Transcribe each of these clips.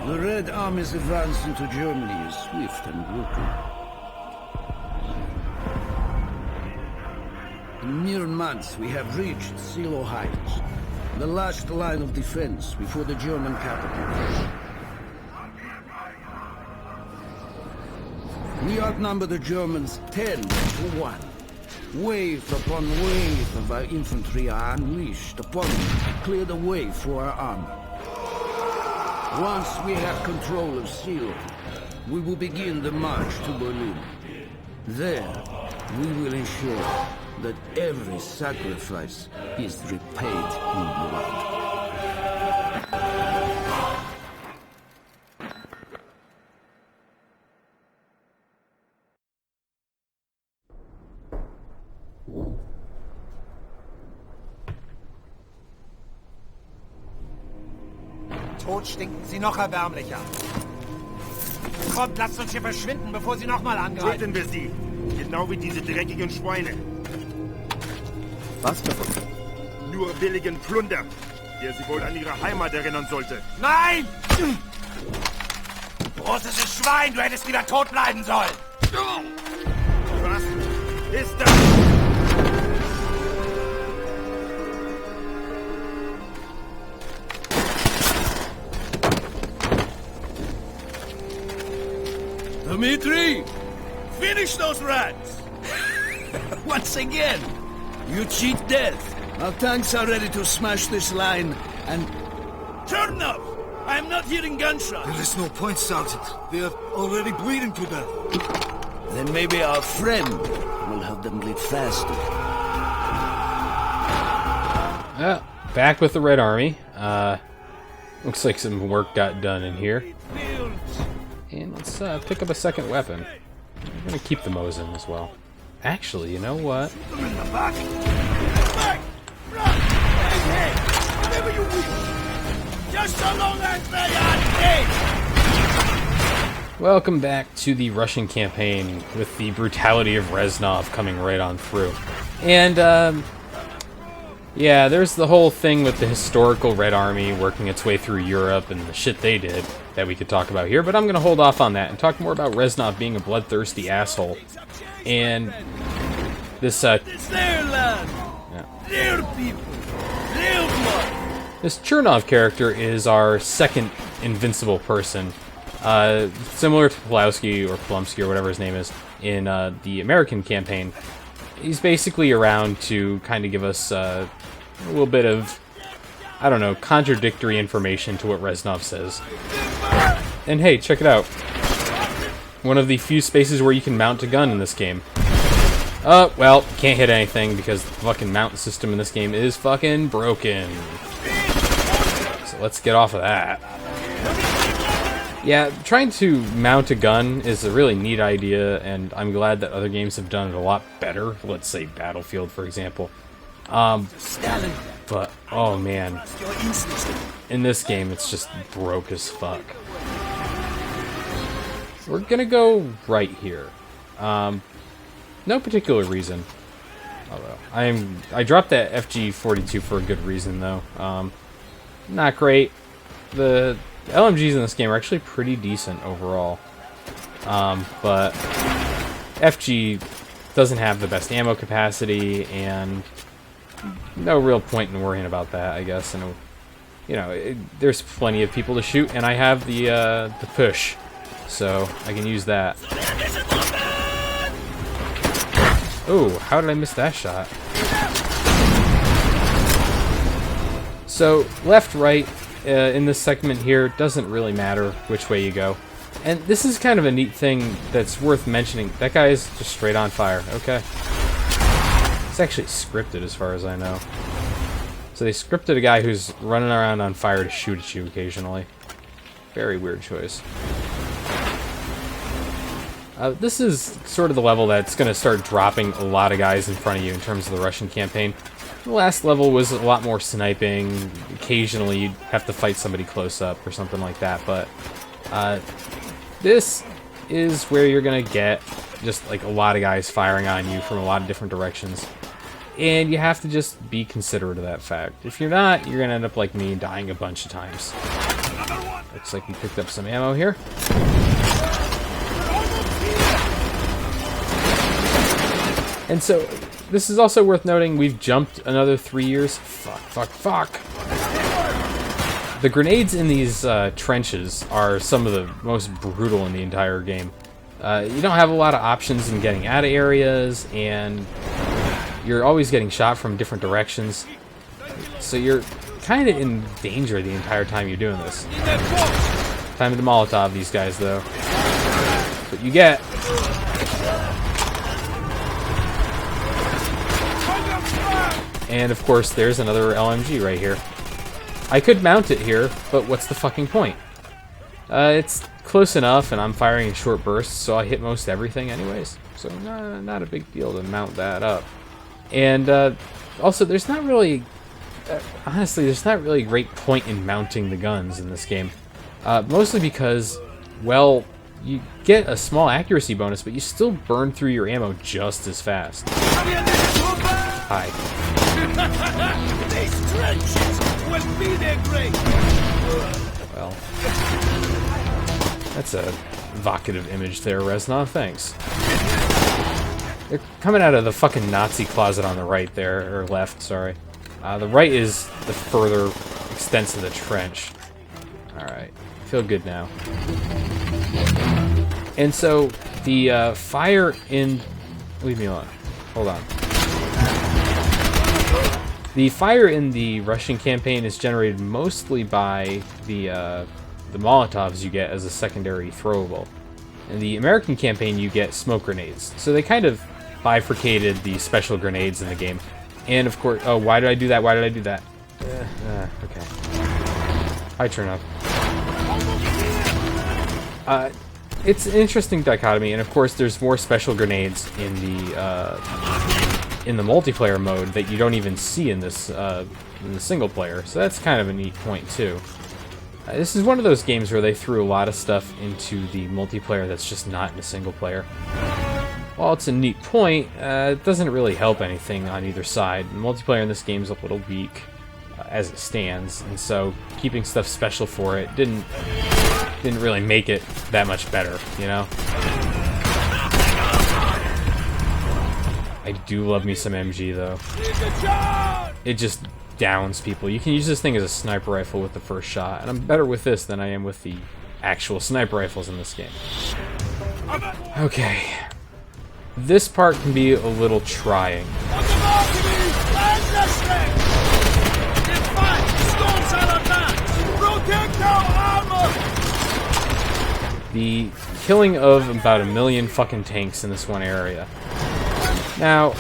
The Red Army's advance into Germany is swift and brutal. In mere months, we have reached Silo Heights, the last line of defense before the German capital. We outnumber the Germans 10 to 1. Wave upon wave of our infantry are unleashed upon them to clear the way for our army. Once we have control of Silo, we will begin the march to Berlin. There, we will ensure that every sacrifice is repaid in blood. Tot stinken sie noch erbärmlicher. Kommt, lasst uns hier verschwinden, bevor sie nochmal angreifen. Töten wir sie. Genau wie diese dreckigen Schweine. Was davon? Nur billigen Plunder, der sie wohl an ihre Heimat erinnern sollte. Nein! Großes Schwein, du hättest lieber tot bleiben sollen. Was ist das? Dmitri, finish those rats! Once again, you cheat death. Our tanks are ready to smash this line, and... Reznov! I am not hearing gunshots! There is no point, Sergeant. They are already bleeding to death. Then maybe our friend will help them bleed faster. Back with the Red Army. Looks like some work got done in here. And let's pick up a second weapon. I'm gonna keep the Mosin as well. Actually, you know what? Welcome back to the Russian campaign with the brutality of Reznov coming right on through. And, yeah, there's the whole thing with the historical Red Army working its way through Europe and the shit they did that we could talk about here, but I'm going to hold off on that and talk more about Reznov being a bloodthirsty asshole. And this, It's their land! Yeah. Their people! Their blood! This Chernov character is our second invincible person. Similar to Pulowski or Plumsky or whatever his name is in the American campaign. He's basically around to kind of give us a little bit of, I don't know, contradictory information to what Reznov says. And hey, check it out. One of the few spaces where you can mount a gun in this game. Well, can't hit anything because the fucking mount system in this game is fucking broken. So let's get off of that. Yeah, trying to mount a gun is a really neat idea, and I'm glad that other games have done it a lot better. Let's say Battlefield, for example. But, oh man. In this game, it's just broke as fuck. We're gonna go right here. No particular reason. Although, I dropped that FG-42 for a good reason, though. Not great. The LMGs in this game are actually pretty decent overall. But FG doesn't have the best ammo capacity, and no real point in worrying about that, I guess. And you know, there's plenty of people to shoot, and I have the push, so I can use that. Oh, how did I miss that shot? So left, right. In this segment here, doesn't really matter which way you go. And this is kind of a neat thing that's worth mentioning. That guy is just straight on fire. Okay. It's actually scripted as far as I know. So they scripted a guy who's running around on fire to shoot at you occasionally. Very weird choice. This is sort of the level that's going to start dropping a lot of guys in front of you in terms of the Russian campaign. The last level was a lot more sniping. Occasionally you'd have to fight somebody close up or something like that, but this is where you're gonna get just like a lot of guys firing on you from a lot of different directions, and you have to just be considerate of that fact. If you're not, you're gonna end up like me, dying a bunch of times. Looks like we picked up some ammo here. And so, this is also worth noting, we've jumped another 3 years. Fuck. The grenades in these trenches are some of the most brutal in the entire game. You don't have a lot of options in getting out of areas, and you're always getting shot from different directions. So you're kind of in danger the entire time you're doing this. Time to Molotov these guys, though. That's what you get. And of course, there's another LMG right here. I could mount it here, but what's the fucking point? It's close enough, and I'm firing in short bursts, so I hit most everything anyways. So not a big deal to mount that up. And also, there's not really... honestly, there's not really a great point in mounting the guns in this game. Mostly because, well, you get a small accuracy bonus, but you still burn through your ammo just as fast. Hi. These trenches will be their grave. Well, that's a evocative image there, Reznov. Thanks. They're coming out of the fucking Nazi closet on the right there, or left, sorry. The right is the further extents of the trench. Alright, feel good now. And so, the fire in... Leave me alone. Hold on. The fire in the Russian campaign is generated mostly by the Molotovs you get as a secondary throwable. In the American campaign, you get smoke grenades. So they kind of bifurcated the special grenades in the game. And of course, oh, why did I do that? Why did I do that? Okay. Hi, turn up. It's an interesting dichotomy, and of course, there's more special grenades in the multiplayer mode that you don't even see in this in the single player. So that's kind of a neat point too. This is one of those games where they threw a lot of stuff into the multiplayer that's just not in the single player. While it's a neat point, it doesn't really help anything on either side. The multiplayer in this game is a little weak as it stands, and so keeping stuff special for it didn't really make it that much better, you know? I do love me some MG though. It just downs people. You can use this thing as a sniper rifle with the first shot, and I'm better with this than I am with the actual sniper rifles in this game. Okay. This part can be a little trying. The killing of about 1 million fucking tanks in this one area. Now,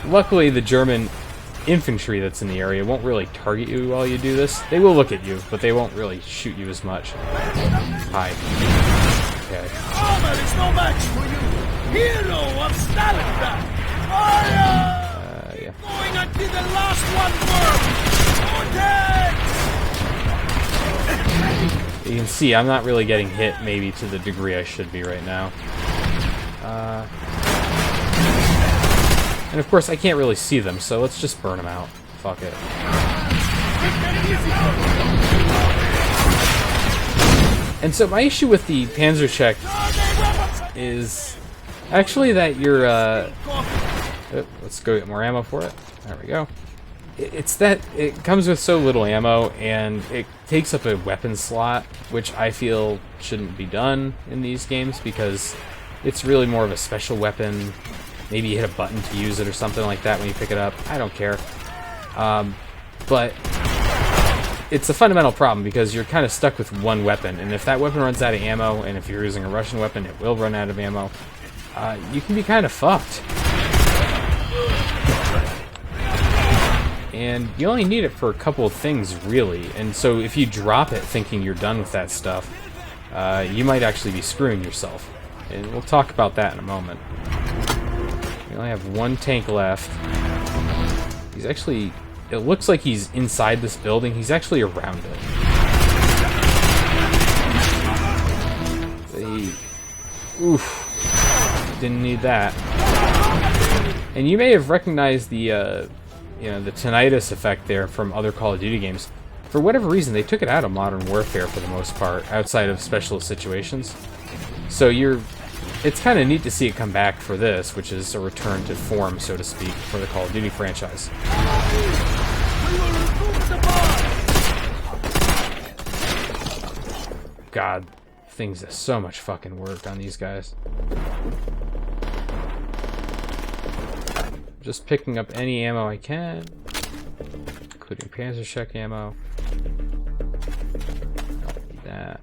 luckily the German infantry that's in the area won't really target you while you do this. They will look at you, but they won't really shoot you as much. Hi. Okay. Armor is no match for you. Hero of Stalingrad! Fire! Yeah. Going until the last one burns! You can see I'm not really getting hit maybe to the degree I should be right now. And of course I can't really see them, so let's just burn them out. Fuck it. And so my issue with the Panzercheck is actually that you're, let's go get more ammo for it. There we go. It's that it comes with so little ammo, and it takes up a weapon slot, which I feel shouldn't be done in these games, because it's really more of a special weapon. Maybe you hit a button to use it or something like that when you pick it up. I don't care. But it's a fundamental problem, because you're kind of stuck with one weapon, and if that weapon runs out of ammo, and if you're using a Russian weapon, it will run out of ammo, you can be kind of fucked. And you only need it for a couple of things, really, and so if you drop it thinking you're done with that stuff, you might actually be screwing yourself. And we'll talk about that in a moment. We only have one tank left. He's actually... It looks like he's inside this building. He's actually around it. Oof. Didn't need that. And you may have recognized the, you know, the tinnitus effect there from other Call of Duty games. For whatever reason, they took it out of Modern Warfare for the most part, outside of special situations. So it's kind of neat to see it come back for this, which is a return to form, so to speak, for the Call of Duty franchise. God, things do so much fucking work on these guys. Just picking up any ammo I can, including Panzerschreck ammo. Don't need that.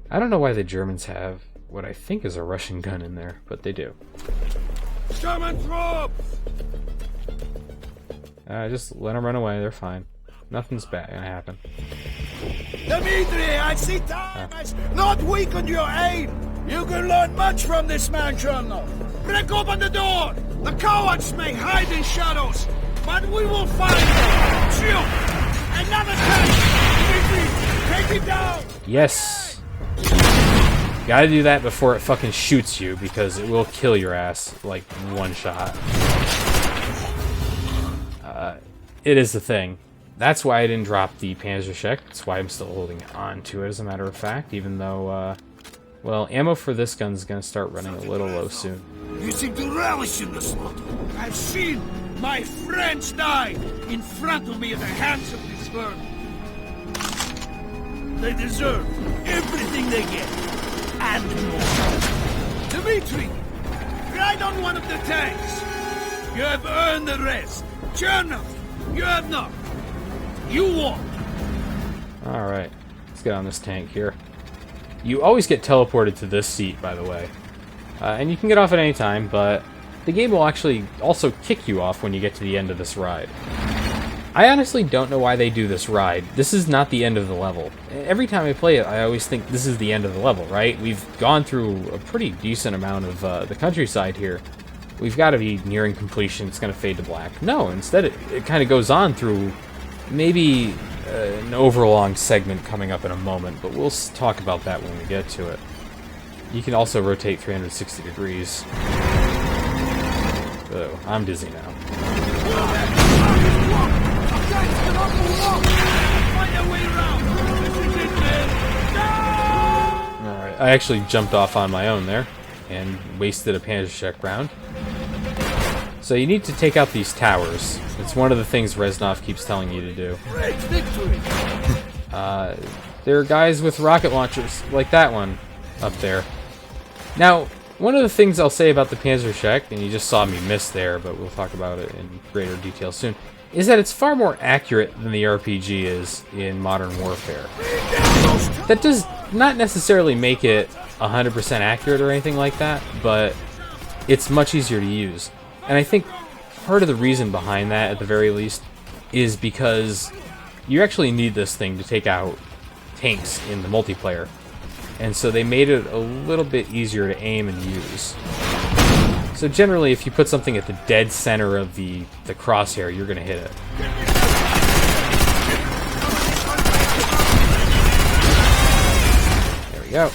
I don't know why the Germans have what I think is a Russian gun in there, but they do. German troops! Just let them run away, they're fine. Nothing's bad gonna happen. Dmitri, I see time has not weakened your aim. You can learn much from this man, Reznov. Break open the door. The cowards may hide in shadows, but we will find them. Shoot! Another tank! Dmitri, take it down! Yes! Gotta do that before it fucking shoots you, because it will kill your ass, like, one shot. It is the thing. That's why I didn't drop the Panzerschreck. That's why I'm still holding on to it, as a matter of fact, even though, well, ammo for this gun's gonna start running a little low soon. You seem to relish in the slaughter. I've seen my friends die in front of me at the hands of this vermin. They deserve everything they get, and more. Dmitri, ride on one of the tanks. You have earned the rest. Chernov, you have not. You won. Alright, let's get on this tank here. You always get teleported to this seat, by the way. And you can get off at any time, but the game will actually also kick you off when you get to the end of this ride. I honestly don't know why they do this ride. This is not the end of the level. Every time I play it, I always think this is the end of the level, right? We've gone through a pretty decent amount of the countryside here. We've got to be nearing completion. It's going to fade to black. No, instead it kind of goes on through maybe an overlong segment coming up in a moment, but we'll talk about that when we get to it. You can also rotate 360 degrees. Oh, I'm dizzy now. Alright, I actually jumped off on my own there and wasted a Panzerschreck round. So you need to take out these towers. It's one of the things Reznov keeps telling you to do. There are guys with rocket launchers, like that one up there. Now, one of the things I'll say about the Panzerschreck, and you just saw me miss there, but we'll talk about it in greater detail soon, is that it's far more accurate than the RPG is in Modern Warfare. That does not necessarily make it 100% accurate or anything like that, but it's much easier to use. And I think part of the reason behind that, at the very least, is because you actually need this thing to take out tanks in the multiplayer. And so they made it a little bit easier to aim and use. So generally, if you put something at the dead center of the crosshair, you're going to hit it. There we go.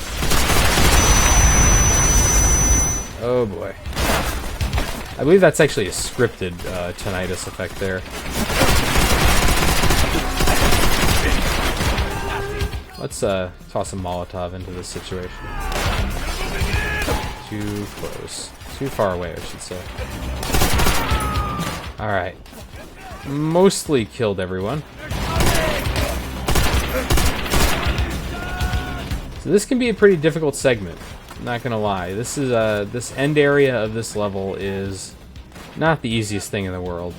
Oh boy. I believe that's actually a scripted tinnitus effect there. Let's toss a Molotov into this situation. Too close. Too far away, I should say. Alright. Mostly killed everyone. So this can be a pretty difficult segment. I'm not gonna lie. This is this end area of this level is not the easiest thing in the world.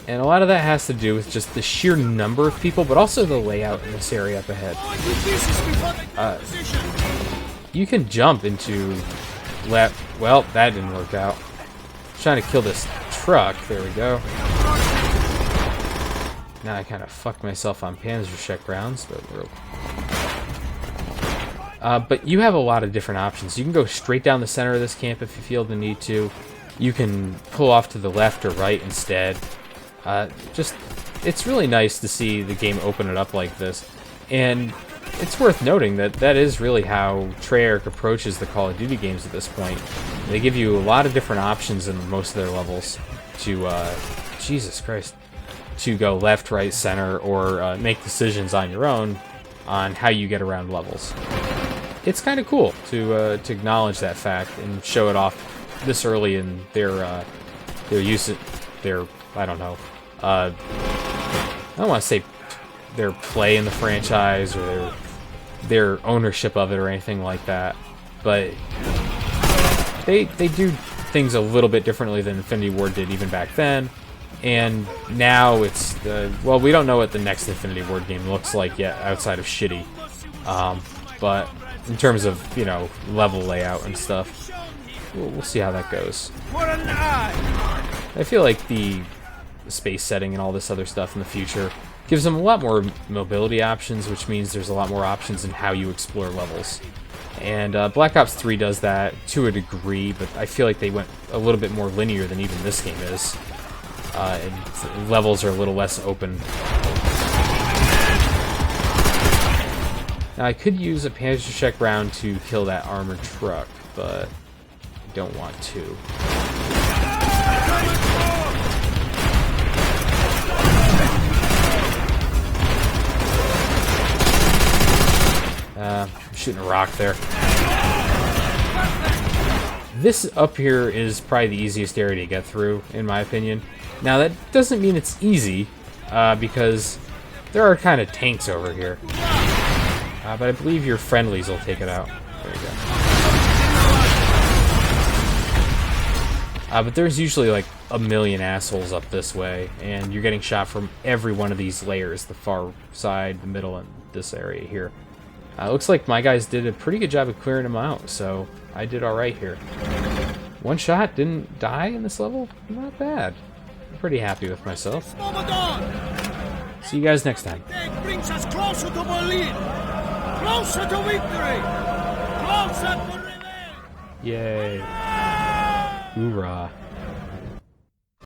And a lot of that has to do with just the sheer number of people, but also the layout in this area up ahead. You can jump into left. Well, that didn't work out. Trying to kill this truck. There we go. Now I kind of fucked myself on Panzerschreck rounds, but you have a lot of different options. You can go straight down the center of this camp if you feel the need to. You can pull off to the left or right instead. It's really nice to see the game open it up like this. And it's worth noting that that is really how Treyarch approaches the Call of Duty games at this point. They give you a lot of different options in most of their levels to, Jesus Christ. to go left, right, center, or make decisions on your own on how you get around levels. It's kind of cool to acknowledge that fact and show it off this early in their use, I don't know, I don't want to say their play in the franchise or their ownership of it or anything like that, but they do things a little bit differently than Infinity Ward did even back then. And now it's well, we don't know what the next Infinity Ward game looks like yet outside of shitty, but in terms of, you know, level layout and stuff, we'll see how that goes. I feel like the space setting and all this other stuff in the future gives them a lot more mobility options, which means there's a lot more options in how you explore levels. And Black Ops 3 does that to a degree, but I feel like they went a little bit more linear than even this game is. And levels are a little less open. Now, I could use a Panzer check round to kill that armored truck, but I don't want to. I'm shooting a rock there. This up here is probably the easiest area to get through, in my opinion. Now, that doesn't mean it's easy, because there are kind of tanks over here. But I believe your friendlies will take it out. There you go. But there's usually like a million assholes up this way, and you're getting shot from every one of these layers, the far side, the middle, and this area here. Looks like my guys did a pretty good job of clearing them out, so I did alright here. One shot, didn't die in this level? Not bad. I'm pretty happy with myself. See you guys next time. It brings us closer to Berlin! Closer to victory! Closer to revenge! Yay. Hoorah.